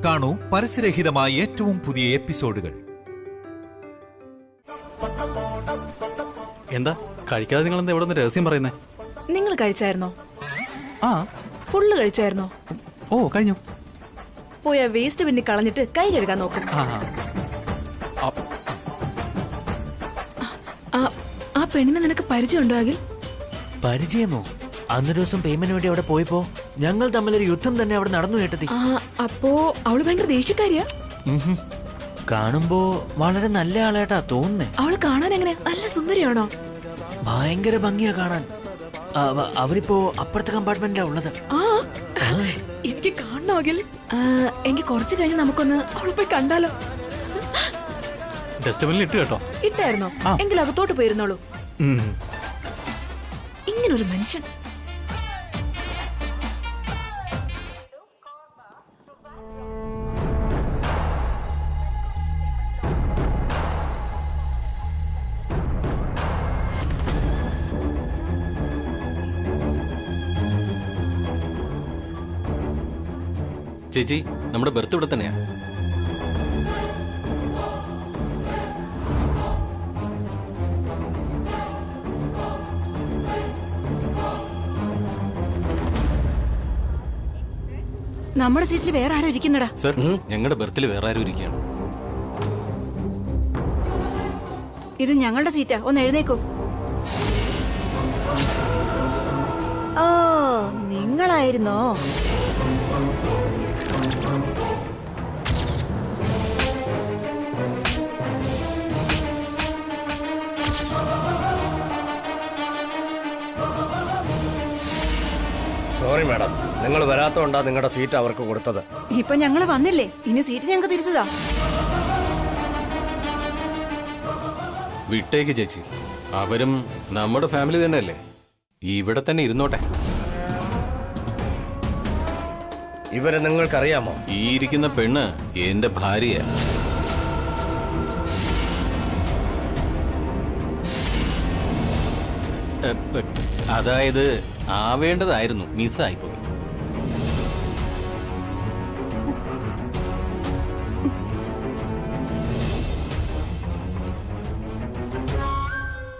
കാണൂ പരസ്യരഹിതമായ ഏറ്റവും പുതിയ എപ്പിസോഡുകൾ. എന്താ കഴിക്കാതെ നിങ്ങൾ എന്താ ഇവിടെ രഹസ്യം പറയുന്നേ? നിങ്ങൾ കഴിച്ചായിരുന്നോ? ആ, ഫുള്ള് കഴിച്ചായിരുന്നോ? ഓ കഴിഞ്ഞു. പോയ വേസ്റ്റ് പിന്നെ കളഞ്ഞിട്ട് കൈ കഴുകാൻ നോക്കും. ആ പെണ്ണിനെ നിനക്ക് പരിചയമുണ്ടോ? അഖിൽ, പരിചയമോ? അന്നൊരു ദിവസം പേയ്മെന്റ് വേണ്ടി അവിടെ പോയപ്പോ ഞങ്ങൾ തമ്മിലൊരു യുദ്ധം തന്നെ അവിടെ നടന്നു കേട്ടതി. അപ്പോ അവള് ഭയങ്കര ദേഷ്യക്കാരിയാ? കാണുമ്പോ വളരെ നല്ല ആളായിട്ടാ തോന്നുന്നേ. അവള് കാണാൻ എങ്ങനെ? നല്ല സുന്ദരിയാണോ? ഭയങ്കര ഭംഗിയാ കാണാൻ. അവരിപ്പോ അപ്പുറത്തെ കമ്പാർട്ട്മെന്റിലാ ഉള്ളത്. എനിക്ക് കാണണോ അഖിൽ? എങ്കിൽ കുറച്ച് കഴിഞ്ഞ് നമുക്കൊന്ന് അവളെ പോയി കണ്ടാലോ? ഡസ്റ്റ്ബിനിൽ ഇട്ട് കേട്ടോ. ഇട്ടായിരുന്നോ? എങ്കിൽ അകത്തോട്ട് പോയിരുന്നോളൂ. ഇങ്ങനൊരു മനുഷ്യൻ. ചേച്ചി, നമ്മുടെ ബർത്ത് ഇവിടെ തന്നെയാ. നമ്മുടെ സീറ്റിൽ വേറെ ആരും ഇരിക്കുന്നടാ. സർ, ഞങ്ങളുടെ ബർത്തിൽ വേറെ ആരും ഇരിക്കുകയാണ്. ഇത് ഞങ്ങളുടെ സീറ്റാ. ഒന്ന് എഴുന്നേക്കൂ. ഓ, നിങ്ങളായിരുന്നോ? സോറി മാഡം, നിങ്ങൾ വരാത്തോണ്ടാ നിങ്ങളുടെ സീറ്റ് അവർക്ക് കൊടുത്തത്. ഇപ്പൊ ഞങ്ങള് വന്നില്ലേ, ഇനി സീറ്റ് ഞങ്ങൾക്ക് തിരിച്ചതാ. വിട്ടേക്ക് ചേച്ചി, അവരും നമ്മുടെ ഫാമിലി തന്നെയല്ലേ. ഇവിടെ തന്നെ ഇരുന്നോട്ടെ. ഇവരെ നിങ്ങൾക്കറിയാമോ? ഈ ഇരിക്കുന്ന പെണ്ണ് എന്റെ ഭാര്യയാ. അതായത് ആവേണ്ടതായിരുന്നു, മിസ്സായിപ്പോയി.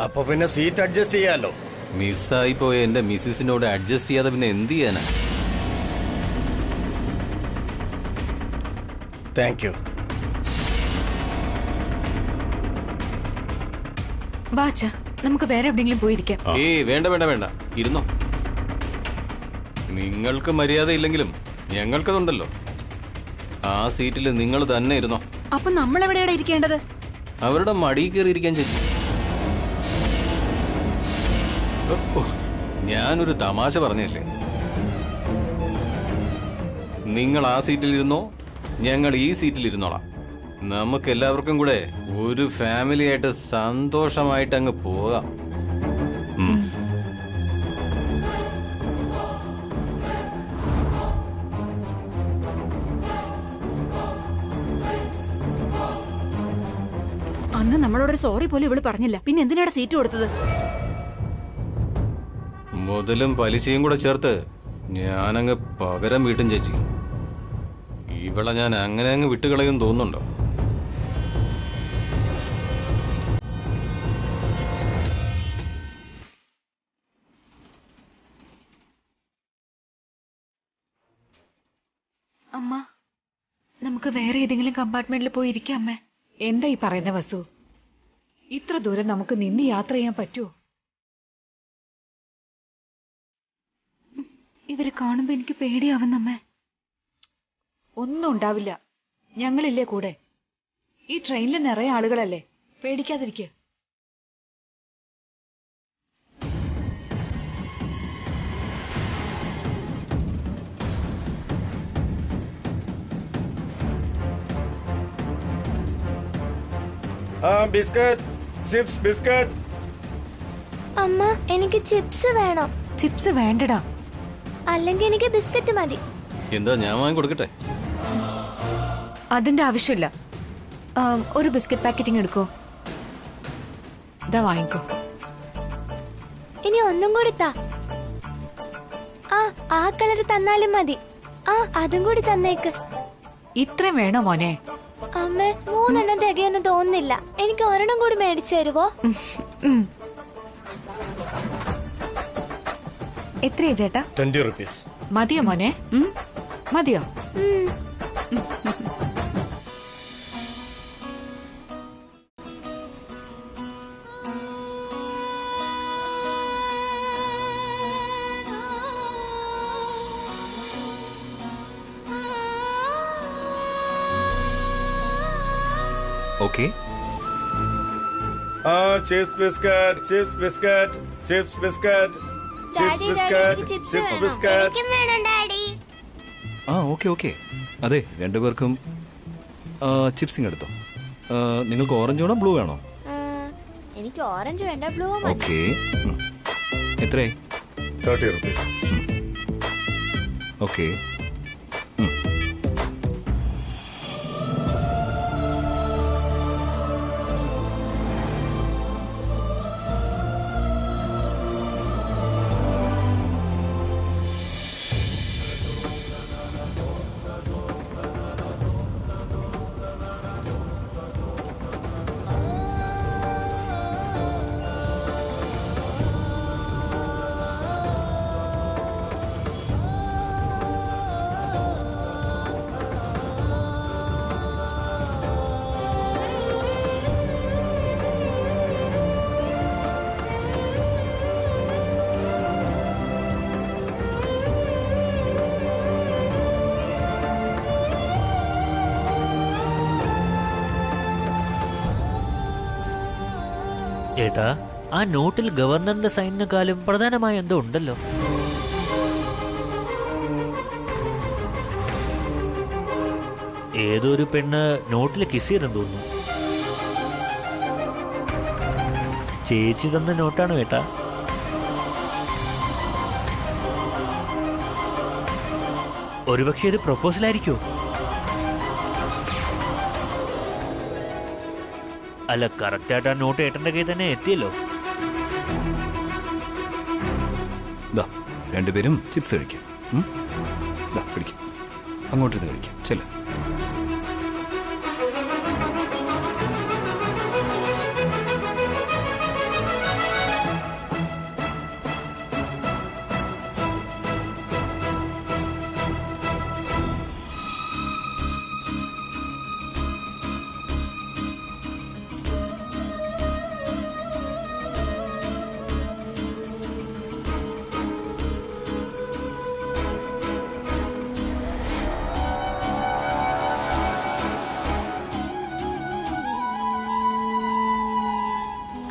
അപ്പൊ പിന്നെ സീറ്റ് അഡ്ജസ്റ്റ് ചെയ്യാലോ. മിസ്സായിപ്പോയ എന്റെ മിസ്സിസിനോട് അഡ്ജസ്റ്റ് ചെയ്യാതെ പിന്നെ എന്ത് ചെയ്യാനാ? Thank you. വാച്ച, നമുക്ക് വേറെ എവിടെയെങ്കിലും പോയിരിക്കാം. ഏയ് വേണ്ട വേണ്ട വേണ്ട, ഇരുന്നോ. നിങ്ങൾക്ക് മര്യാദ ഇല്ലെങ്കിലും ഞങ്ങൾക്കതുണ്ടല്ലോ. ആ സീറ്റിൽ നിങ്ങൾ തന്നെ ഇരുന്നോ. അപ്പൊ നമ്മൾ എവിടെയാണ് ഇരിക്കേണ്ടത്? അവരുടെ മടിയിൽ കയറിയിരിക്കാൻ ചേച്ചി. ഞാനൊരു തമാശ പറഞ്ഞല്ലേ. നിങ്ങൾ ആ സീറ്റിലിരുന്നോ, ഞങ്ങൾ ഈ സീറ്റിലിരുന്നോളാം. നമുക്ക് എല്ലാവർക്കും കൂടെ ഒരു ഫാമിലി ആയിട്ട് സന്തോഷമായിട്ട് അങ്ങ് പോകാം. അന്ന് നമ്മളോടൊരു സോറി പോലും ഇവള് പറഞ്ഞില്ല. പിന്നെ എന്തിനാണ് സീറ്റ് കൊടുത്തത്? മുതലും പലിശയും കൂടെ ചേർത്ത് ഞാനങ്ങ് പകരം വീട്ടും ചേച്ചി. ഇവളെ ഞാൻ അങ്ങനെ അങ്ങ് വിട്ടുകളയും തോന്നുന്നുണ്ടോ? അമ്മ, നമുക്ക് വേറെ ഏതെങ്കിലും കമ്പാർട്ട്മെന്റിൽ പോയി ഇരിക്കാം. അമ്മേ, എന്താ ഈ പറയുന്ന വസു? ഇത്ര ദൂരം നമുക്ക് നിന്ന് യാത്ര ചെയ്യാൻ പറ്റുമോ? ഇവര് കാണുമ്പോ എനിക്ക് പേടിയാവുന്നമ്മേ. ഒന്നും ഉണ്ടാവില്ല, ഞങ്ങളില്ലേ കൂടെ. ഈ ട്രെയിനിൽ നിറയെ ആളുകളല്ലേ, പേടിക്കാതിരിക്കുക. Biscuit, chips, biscuit. അമ്മ, എനിക്ക് ചിപ്സ് വേണം. ചിപ്സ് വേണ്ടടാ. അല്ലെങ്കിൽ എനിക്ക് ബിസ്ക്കറ്റ് മതി. എന്താ, ഞാൻ വാങ്ങി കൊടുക്കട്ടെ? അതിന്റെ ആവശ്യമില്ല. ഒരു ബിസ്ക്കറ്റ് പാക്കറ്റിംഗ് എടുക്കോ. ഇതാ വാങ്ങിക്കോ. ഇനി ഒന്നും കൂടി താ. ആ കളർ തന്നാലും മതി. അതും കൂടി തന്നേക്ക്. ഇത്രയും വേണോ മോനെ? അമ്മ 3 തികയൊന്നും തോന്നുന്നില്ല. എനിക്ക് ഒരെണ്ണം കൂടി മേടിച്ചു തരുവോ? എത്രയാ ചേട്ടാ? 20 rupees. മതിയോ മോനെ? മതിയോ? Okay. Chips biscuit, chips biscuit, chips biscuit, chips biscuit, chips biscuit. Okay okay. അതെ, രണ്ടുപേർക്കും ചിപ്സിങ് എടുത്തോ. നിങ്ങൾക്ക് ഓറഞ്ച് വേണോ ബ്ലൂ വേണോ? എനിക്ക് ഓറഞ്ച് വേണ്ട, ബ്ലൂ മതി. ഓക്കെ. എത്രയായി? 30 rupees. ഓക്കെ. ചേട്ടാ, ആ നോട്ടിൽ ഗവർണറിന്റെ സൈനിനെക്കാളും പ്രധാനമായ എന്തോ ഉണ്ടല്ലോ. ഏതോ ഒരു പെണ്ണ് നോട്ടിൽ കിസ് ചെയ്തെന്ന് തോന്നുന്നു. ചേച്ചി തന്ന നോട്ടാണ് കേട്ടാ. ഒരുപക്ഷെ ഇത് പ്രൊപ്പോസലായിരിക്കോ? അല്ല, കറക്റ്റായിട്ട് ആ നോട്ട് ഏട്ടൻ്റെ കയ്യിൽ തന്നെ എത്തിയല്ലോ. രണ്ടുപേരും ചിപ്സ് കഴിക്കും. പിടിക്കും, അങ്ങോട്ടിരുന്ന് കഴിക്കും. ചെല്ല.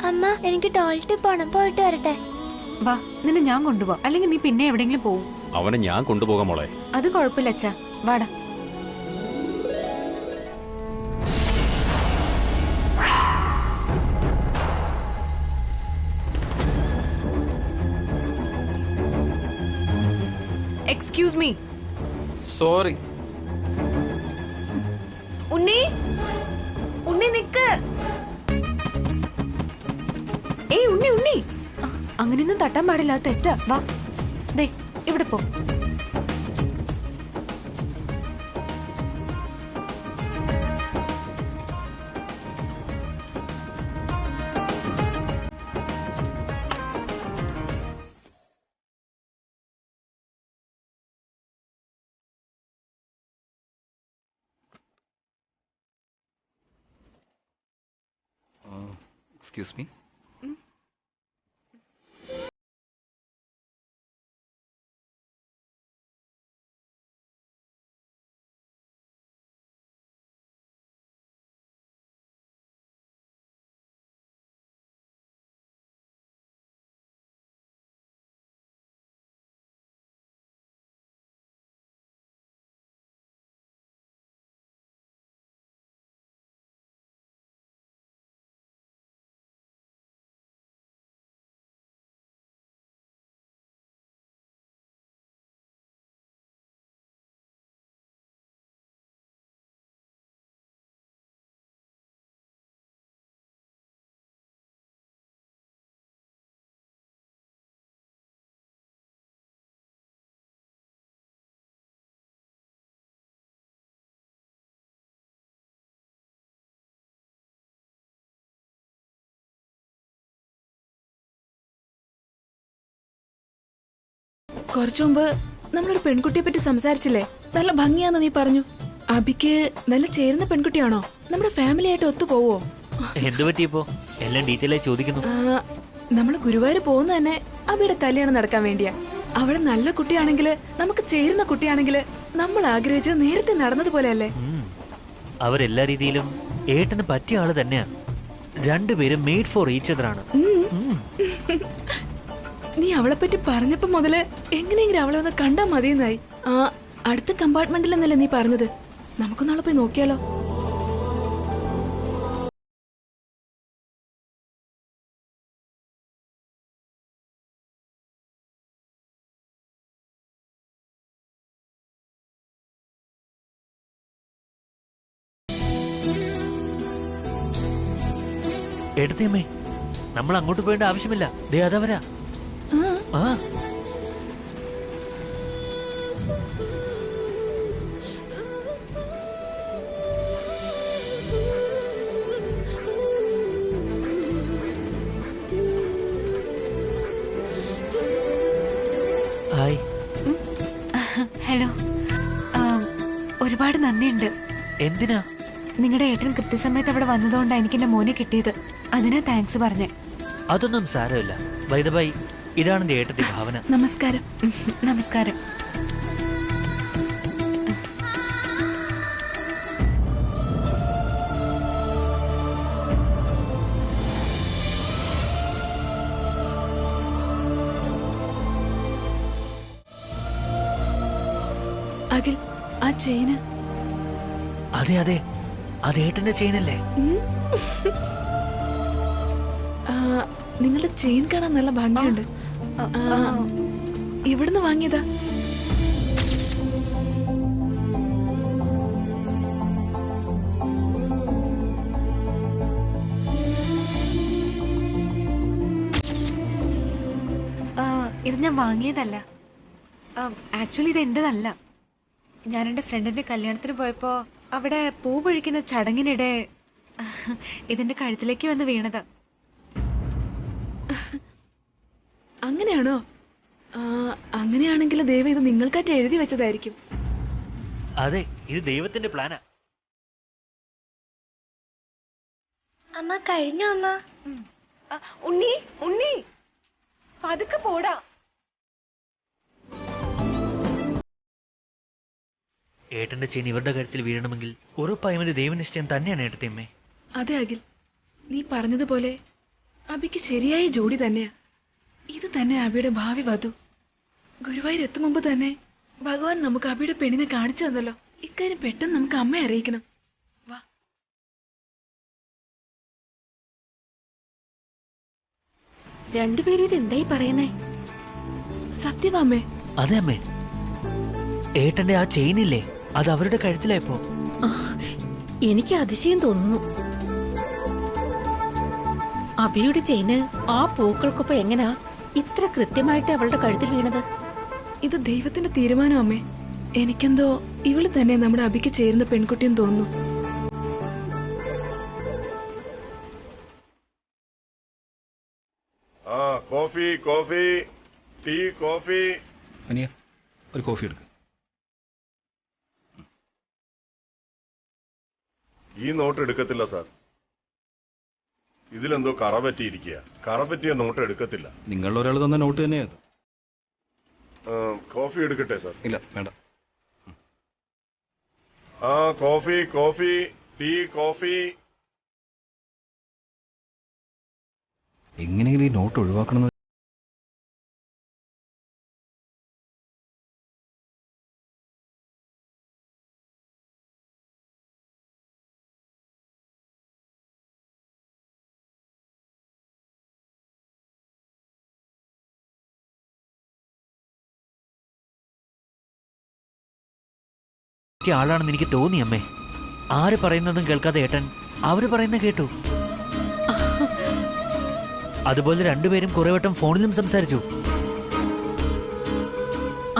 അമ്മ, എനിക്ക് ടോയ്ലറ്റിൽ പോണം, പോയിട്ട് വരട്ടെ. വാ, നിന്നെ ഞാൻ കൊണ്ടുപോവാ. അല്ലെങ്കിൽ നീ പിന്നെ എവിടെയെങ്കിലും പോവും. അവനെ ഞാൻ കൊണ്ടുപോകാം മോളെ. അത് കുഴപ്പമില്ല അച്ഛാ, വാടാ. Excuse me. സോറി. ഉണ്ണി, ഉണ്ണി നിക്ക്. ഏയ് ഉണ്ണി, ഉണ്ണി, അങ്ങനെയൊന്നും തട്ടാൻ പാടില്ല, തെറ്റാ. വാ, ദേ ഇവിടെ പോ. Excuse me. കുറച്ചു മുമ്പ് നമ്മളൊരു പെൺകുട്ടിയെ പറ്റി സംസാരിച്ചില്ലേ? നല്ല ഭംഗിയാന്ന് നീ പറഞ്ഞു. അബിക്ക് നല്ല ചേരുന്ന പെൺകുട്ടിയാണോ? നമ്മുടെ ഫാമിലി ആയിട്ട് ഒത്തുപോവോ? എന്തു പറ്റിയപ്പോ? എല്ലാം ഡീറ്റെയിൽ ആയി ചോദിക്കുന്നു. നമ്മള് ഗുരുവായൂർ പോകുന്ന തന്നെ അബിയുടെ കല്യാണം നടക്കാൻ വേണ്ടിയാ. അവള് നല്ല കുട്ടിയാണെങ്കില്, നമുക്ക് ചേരുന്ന കുട്ടിയാണെങ്കില്, നമ്മൾ ആഗ്രഹിച്ചത് നേരത്തെ നടന്നതുപോലെയല്ലേ? അവരെല്ലാ രീതിയിലും ഏട്ടന് പറ്റിയ ആള് തന്നെയാ. രണ്ടുപേരും മെയ്ഡ് ഫോർ ഈച്ച് അതർ ആണ്. നീ അവളെ പറ്റി പറഞ്ഞപ്പോ മുതല് എങ്ങനെയെങ്കിലും അവളെ ഒന്ന് കണ്ടാ മതിയെന്നായി. അടുത്ത കമ്പാർട്ട്മെന്റിൽ എന്നല്ലേ നീ പറഞ്ഞത്? നമുക്കൊന്നാളെ പോയി നോക്കിയാലോ? എടുത്തേമ്മേ, നമ്മൾ അങ്ങോട്ട് പോയേണ്ട ആവശ്യമില്ല. ദേ അതവരാ. ആ ഹായ്. ഹലോ. ഒരുപാട് നന്ദിയുണ്ട്. എന്തിനാ? നിങ്ങളുടെ ഏട്ടൻ കൃത്യസമയത്ത് അവിടെ വന്നതുകൊണ്ടാണ് എനിക്ക് എന്റെ മോനെ കിട്ടിയത്. അതിനാ താങ്ക്സ് പറഞ്ഞേ. അതൊന്നും സാരമില്ല. ബൈ ദ ബൈ, ഇതാണ് എന്റെ ഏട്ടത്തി ഭാവന. നമസ്കാരം. നമസ്കാരം. അഖിൽ, ആ ചെയിന്. അതെ അതെ, അത് ഏട്ടന്റെ ചെയിനല്ലേ? നിങ്ങളുടെ ചെയിൻ കാണാൻ നല്ല ഭംഗിയുണ്ട്. എവിടുന്ന് വാങ്ങിയതാ? ഇത് ഞാൻ വാങ്ങിയതല്ല. ആക്ച്വലി ഇത് എന്റേതല്ല. ഞാൻ എന്റെ ഫ്രണ്ടിന്റെ കല്യാണത്തിന് പോയപ്പോ അവിടെ പൂ പൊഴിക്കുന്ന ചടങ്ങിനിടെ ഇതിന്റെ കഴുത്തിലേക്ക് വന്ന് വീണത്. അങ്ങനെയാണോ? അങ്ങനെയാണെങ്കിൽ ദൈവം ഇത് നിങ്ങൾക്കായിട്ട് എഴുതി വെച്ചതായിരിക്കും. അതെ, ഇത് ദൈവത്തിന്റെ പ്ലാനാ. അമ്മ കഴിഞ്ഞോ അമ്മ? ഉണ്ണി ഉണ്ണി പതുക്കെ പോടാ. ഏട്ടന്റെ ചെയിൻ ഇവരുടെ കഴുത്തിൽ വീഴണമെങ്കിൽ ഉറപ്പായും ഒരു ദൈവനിശ്ചയം തന്നെയാണ് ഏട്ടത്തിയമ്മേ. അതെ അഖിൽ, നീ പറഞ്ഞതുപോലെ അബിക്ക് ശരിയായ ജോഡി തന്നെയാ. ഇത് തന്നെ അബിയുടെ ഭാവി വധു. ഗുരുവായൂർ എത്തും മുമ്പ് തന്നെ ഭഗവാൻ നമുക്ക് അബിയുടെ പെണ്ണിനെ കാണിച്ചു തന്നല്ലോ. ഇക്കാര്യം പെട്ടെന്ന് നമുക്ക് അമ്മയെ അറിയിക്കണം. വാ. രണ്ടുപേരും ഇത് എന്തായി പറയുന്നേ? സത്യവാമേ? അതെ അമ്മേ, ഏട്ടന്റെ ആ ചെയിനില്ലേ, അത് അവരുടെ കഴുത്തിലായപ്പോ. എനിക്ക് അതിശയം തോന്നുന്നു. അബിയുടെ ചെയിന് ആ പൂക്കൾക്കൊപ്പം എങ്ങനാ ഇത്ര കൃത്യമായിട്ട് അവളുടെ കഴുത്തിൽ വീണത്? ഇത് ദൈവത്തിന്റെ തീരുമാനം അമ്മേ. എനിക്കെന്തോ ഇവള് തന്നെ നമ്മുടെ അബിക്ക് ചേരുന്ന പെൺകുട്ടിയെന്ന് തോന്നുന്നു. Coffee coffee tea coffee. അനിയ, ഒരു കോഫി എടുക്ക. ഈ നോട്ട് എടുക്കത്തില്ല സാർ. ഇതിലെന്തോ കറ പറ്റിയിരിക്കുക. കറ പറ്റിയ നോട്ട് എടുക്കത്തില്ല. നിങ്ങളിൽ ഒരാൾ തന്ന നോട്ട് തന്നെയത്. കോഫി എടുക്കട്ടെ സാർ? ഇല്ല, വേണ്ട. Coffee coffee tea coffee. എങ്ങനെയെങ്കിലും ഈ നോട്ട് ഒഴിവാക്കണം. ആളാണെന്ന് എനിക്ക് തോന്നി അമ്മേ. ആര് പറയുന്നതും കേൾക്കാതെ ഏട്ടൻ അവര് പറയുന്ന കേട്ടു. അതുപോലെ രണ്ടുപേരും കുറെ വട്ടം ഫോണിലും സംസാരിച്ചു.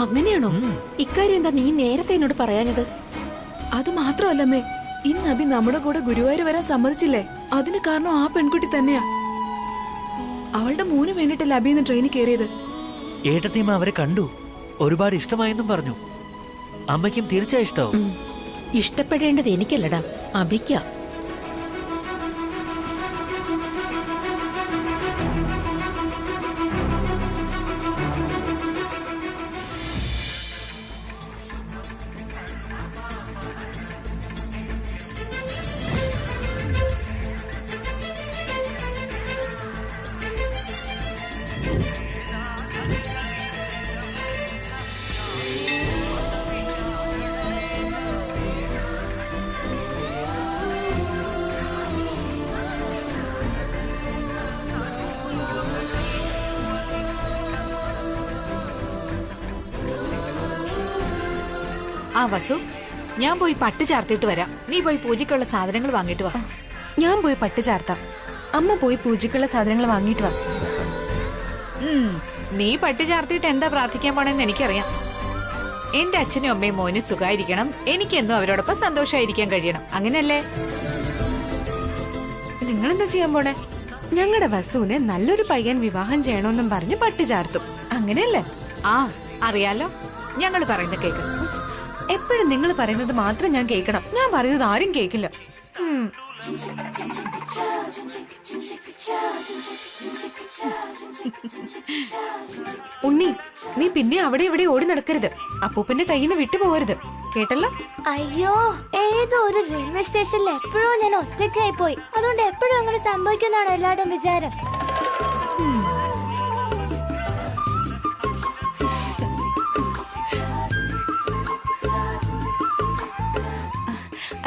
അങ്ങനെയാണോ? ഇക്കാര്യം എന്താ നീ നേരത്തെ എന്നോട് പറയാഞ്ഞത്? അത് മാത്രമല്ലമ്മേ, ഇന്ന് അബി നമ്മുടെ കൂടെ ഗുരുവായൂർ വരാൻ സമ്മതിച്ചില്ലേ? അതിന് കാരണം ആ പെൺകുട്ടി തന്നെയാ. അവളുടെ മോന് വേണ്ടിട്ടല്ലേ അബി ഇന്ന് ട്രെയിനിൽ കയറിയത്. ഏട്ടത്തിയമ്മ അവരെ കണ്ടു. ഒരുപാട് ഇഷ്ടമായെന്നും പറഞ്ഞു. അമ്മയ്ക്കും തിരിച്ചാ ഇഷ്ടാവും. ഇഷ്ടപ്പെടേണ്ടത് എനിക്കല്ലടാ, അഭിക്ക. ആ വസു, ഞാൻ പോയി പട്ട് ചാർത്തിട്ട് വരാം. നീ പോയി പൂജയ്ക്കുള്ള സാധനങ്ങൾ വാങ്ങിട്ട് വാ. ഞാൻ പോയി പട്ട് ചാർത്താം. അമ്മ പോയി പൂജയ്ക്കുള്ള സാധനങ്ങൾ വാങ്ങിയിട്ട് വാ. നീ പട്ട് ചാർത്തിയിട്ട് എന്താ പ്രാർത്ഥിക്കാൻ പോണെന്ന് എനിക്കറിയാം. എന്റെ അച്ഛനും അമ്മയും മോനും സുഖമായിരിക്കണം, എനിക്കെന്നും അവരോടൊപ്പം സന്തോഷമായിരിക്കാൻ കഴിയണം, അങ്ങനെയല്ലേ? നിങ്ങളെന്താ ചെയ്യാൻ പോണേ? ഞങ്ങളുടെ വസുവിനെ നല്ലൊരു പയ്യൻ വിവാഹം ചെയ്യണമെന്നും പറഞ്ഞ് പട്ട് ചാർത്തും, അങ്ങനെയല്ലേ? ആ അറിയാലോ, ഞങ്ങൾ പറയുന്ന കേക്ക്. എപ്പോഴും നിങ്ങൾ പറയുന്നത് മാത്രം ഞാൻ കേൾക്കണം, ഞാൻ പറയുന്നത് ആരും കേൾക്കില്ല. ഉണ്ണി, നീ പിന്നെ അവിടെ ഇവിടെ ഓടി നടക്കരുത്. അപ്പൂപ്പന്റെ കയ്യിൽ നിന്ന് വിട്ടുപോകരുത്, കേട്ടല്ലോ? അയ്യോ, ഏതോ ഒരു റെയിൽവേ സ്റ്റേഷനിൽ എപ്പോഴും ഞാൻ ഒറ്റയ്ക്കായി പോയി. അതുകൊണ്ട് എപ്പോഴും അങ്ങനെ സംഭവിക്കുന്നാണോ എല്ലാവരുടെയും വിചാരം?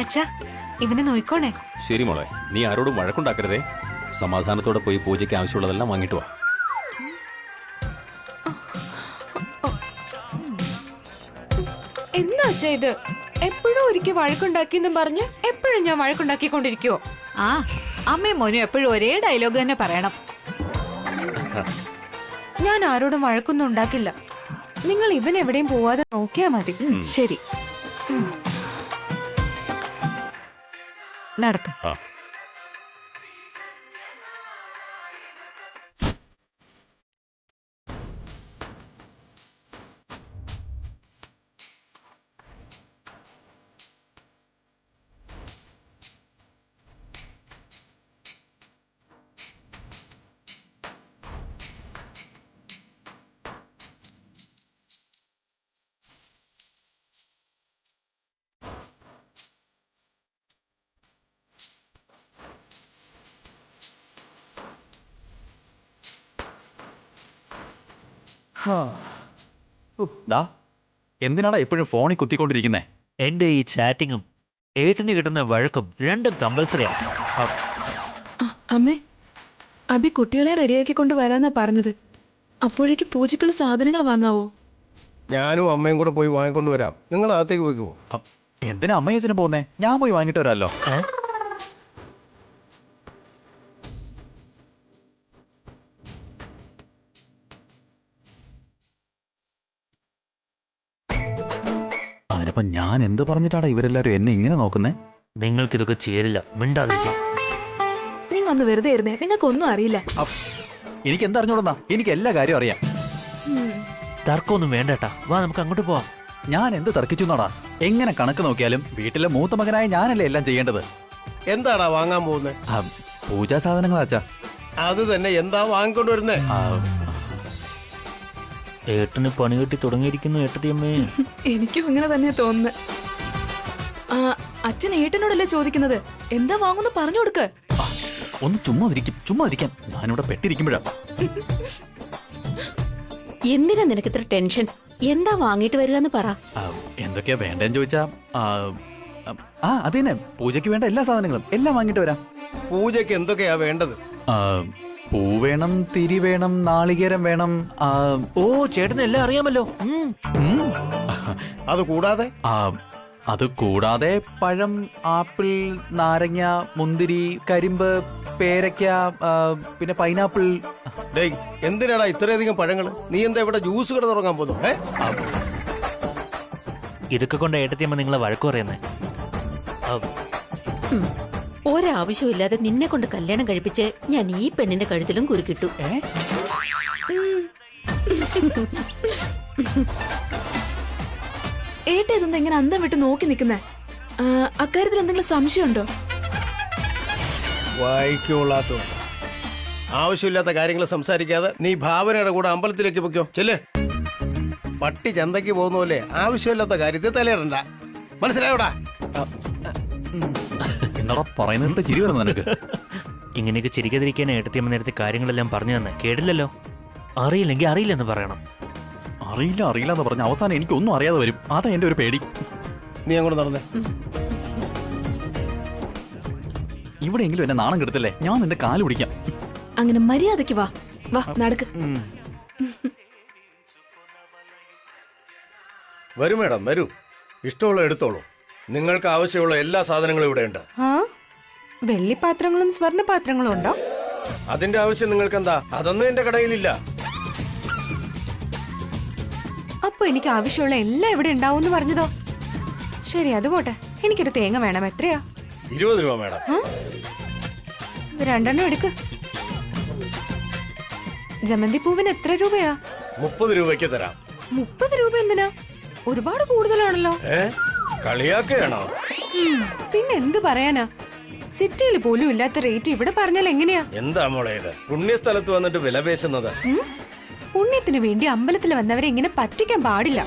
അച്ഛാ, ഇവനെ നോയിക്കോണേ. ശരി മോളെ, നീ ആരോടും വഴക്കുണ്ടാക്കരുതേ. സമാധാനത്തോടെ പോയി പൂജയ്ക്ക് ആവശ്യമുള്ളതെല്ലാം വാങ്ങിട്ട് വാ. എന്താ അച്ഛാ ഇത്? എപ്പോഴും ഒരിക്കൽ വഴക്കുണ്ടാക്കിയെന്നും പറഞ്ഞ് എപ്പോഴും ഞാൻ വഴക്കുണ്ടാക്കിക്കൊണ്ടിരിക്കുവോ? ആ, അമ്മയും മോനും എപ്പോഴും ഒരേ ഡയലോഗ് തന്നെ പറയണം. ഞാൻ ആരോടും വഴക്കൊന്നും ഉണ്ടാക്കില്ല. നിങ്ങൾ ഇവൻ എവിടെയും പോവാതെ നോക്കിയാ മതി. ശരി, നടക്ക. എന്തിനാടാ എപ്പോഴും ഫോണിൽ കുത്തിക്കൊണ്ടിരിക്കുന്നേ? എന്റെ ഈ ചാറ്റിങ്ങും ഏട്ടന് കിട്ടുന്ന വഴക്കും രണ്ടും കമ്പൽസറിയാണ്. അമ്മേ, അബി കുട്ടികളെ റെഡിയാക്കിക്കൊണ്ട് വരാന്നാ പറഞ്ഞത്. അപ്പോഴേക്ക് പൂജയ്ക്കുള്ള സാധനങ്ങൾ വാങ്ങാവോ? ഞാനും അമ്മയും കൂടെ പോയി വാങ്ങിക്കൊണ്ട് വരാം. നിങ്ങൾ അകത്തേക്ക് പോയിക്കോ. എന്തിനാ അമ്മയച്ചനും പോന്നേ? ഞാൻ പോയി വാങ്ങിട്ട് വരാമല്ലോ. അതിനിപ്പോ ഞാൻ എന്ത് പറഞ്ഞിട്ടാടാ ഇവരെല്ലാരും എന്നെ ഇങ്ങനെ നോക്കുന്നേ? നിങ്ങൾക്കിതൊക്കെ ചേരില്ല, മിണ്ടാതിരിക്കാം. നിങ്ങൾ ഒന്ന് വെറുതെ ഇരുന്നേ, നിങ്ങൾക്കൊന്നും അറിയില്ല. എനിക്ക് എന്താ അറിഞ്ഞോളന്നാ? എനിക്ക് എല്ലാ കാര്യവും അറിയാം. തർക്കമൊന്നും വേണ്ടട്ടാ, വാ നമുക്ക് അങ്ങോട്ട് പോവാം. ഞാൻ എന്ത് തർക്കിച്ചുന്നോടാ? എങ്ങനെ കണക്ക് നോക്കിയാലും വീട്ടിലെ മൂത്ത മകനായ ഞാനല്ലേ എല്ലാം ചെയ്യേണ്ടത്. എന്താടാ വാങ്ങാൻ പോകുന്നത്? പൂജാ സാധനങ്ങളാച്ചാ. അത് തന്നെ, എന്താ വാങ്ങിക്കൊണ്ട് വരുന്നേ? ഏട്ടന് പണി കിട്ടി തുടങ്ങിയിരിക്കുന്നു ഏട്ടത്തിയമ്മേ. എനിക്കും ഇങ്ങനെ തന്നെ തോന്നുന്നു. അച്ഛൻ ഏട്ടനോടല്ലേ ചോദിക്കുന്നത്? എന്താ വാങ്ങുന്നു പറഞ്ഞു കൊടുക്ക്. ഒന്ന് ചുമ്മാ ഇരിക്കാൻ. ഞാനിവിടെ പെട്ടിരിക്കുമ്പോഴാ. എന്തിനാ നിനക്ക് ഇത്ര ടെൻഷൻ? എന്താ വാങ്ങിട്ട് വരിക എന്ന് പറ. എന്തൊക്കെയാ വേണ്ടെന്ന് ചോദിച്ചാ അത് തന്നെ, പൂജയ്ക്ക് വേണ്ട എല്ലാ സാധനങ്ങളും എല്ലാം വാങ്ങിട്ട് വരാം. പൂജയ്ക്ക് എന്തൊക്കെയാ വേണ്ടത്? പൂ വേണം, തിരി വേണം, നാളികേരം വേണം. ഓ, ചേട്ടന് എല്ലാം അറിയാമല്ലോ. അത് കൂടാതെ പഴം, ആപ്പിൾ, നാരങ്ങ, മുന്തിരി, കരിമ്പ്, പേരയ്ക്ക, പിന്നെ പൈനാപ്പിൾ. എന്തിനാടാ ഇത്രയധികം പഴങ്ങൾ? നീ എന്താ ഇവിടെ ജ്യൂസ് കട തുടങ്ങാൻ പോകുന്നു? ഇതൊക്കെ കൊണ്ട് ഏട്ടത്തിയമ്മ നിങ്ങളെ വഴക്കു പറയുന്നേ. ഒരാവശ്യമില്ലാതെ നിന്നെ കൊണ്ട് കല്യാണം കഴിപ്പിച്ച് ഞാൻ ഈ പെണ്ണിന്റെ കഴുത്തിലും കുരുക്കിട്ടു. ഏട്ട ഇതെന്താ ഇങ്ങനെ അന്തം വിട്ട് നോക്കി നിൽക്കുന്നേ? അക്കാര്യത്തിൽ എന്തെങ്കിലും സംശയമുണ്ടോ? വായിക്കൊള്ളാത്തോ. ആവശ്യമില്ലാത്ത കാര്യങ്ങൾ സംസാരിക്കാതെ നീ ഭാവനയുടെ കൂടെ അമ്പലത്തിലേക്ക് പൊയ്ക്കോ. ചെല്ലേ. പട്ടി ചന്തയ്ക്ക് പോകുന്ന പോലെ ആവശ്യമില്ലാത്ത കാര്യത്തിൽ തലയിടണ്ട. മനസ്സിലായോടാ? എന്താടാ പറയുന്നത് ചിരി വരുന്നു നിനക്ക്? ഇങ്ങനെയൊക്കെ ചിരിക്കാതിരിക്കാൻ ഏട്ടത്തിയമ്മ നേരത്തെ കാര്യങ്ങളെല്ലാം പറഞ്ഞു തന്നെ കേട്ടില്ലല്ലോ. അറിയില്ലെങ്കിൽ അറിയില്ലെന്ന് പറയണം. അറിയില്ല എന്ന് പറഞ്ഞ അവസാനം എനിക്കൊന്നും അറിയാതെ വരും. അതാ എന്റെ ഒരു പേടി. നീ അങ്ങോട്ട് നടന്നേ. ഇവിടെയെങ്കിലും എന്നെ നാണം കെടുത്തല്ലേ? ഞാൻ നിന്റെ കാല് പിടിക്കാം. അങ്ങനെ മര്യാദയ്ക്ക് വാ വാ നടക്ക്. വരൂ മേഡം, വരൂ. ഇഷ്ടമുള്ള എടുത്തോളൂ. നിങ്ങൾക്ക് ആവശ്യമുള്ള എല്ലാ സാധനങ്ങളും ഇവിടെ ഉണ്ട്. വെള്ളിപ്പാത്രങ്ങളും സ്വർണ്ണപാത്രങ്ങളും ഉണ്ടോ? അതിന്റെ ആവശ്യം നിങ്ങൾക്ക് എന്താ? അതൊന്നും എന്റെ കടയിലില്ല. അപ്പൊ എനിക്ക് ആവശ്യമുള്ള എല്ലാം ഇവിടെ ഉണ്ടാവും പറഞ്ഞതോ? ശരി, അത് പോട്ടെ. എനിക്കൊരു തേങ്ങ വേണം. എത്രയാ? 20 രൂപ മേഡം. 2 എടുക്ക്. ജമന്തി പൂവിന് എത്ര രൂപയാ? 30 രൂപയ്ക്ക് തരാം. 30 രൂപ എന്തിനാ? ഒരുപാട് കൂടുതലാണല്ലോ. കളിയാക്കുകയാണോ? പിന്നെ എന്ത് പറയാനാ? സിറ്റിയിൽ പോലും ഇല്ലാത്ത റേറ്റ് ഇവിടെ പറഞ്ഞാൽ എങ്ങനെയാ? എന്താ മോളെ ഇത്? പുണ്യസ്ഥലത്ത് വന്നിട്ട് വില പേശുന്നത്? പുണ്യത്തിന് വേണ്ടി അമ്പലത്തിൽ വന്നവരെ ഇങ്ങനെ പറ്റിക്കാൻ പാടില്ല.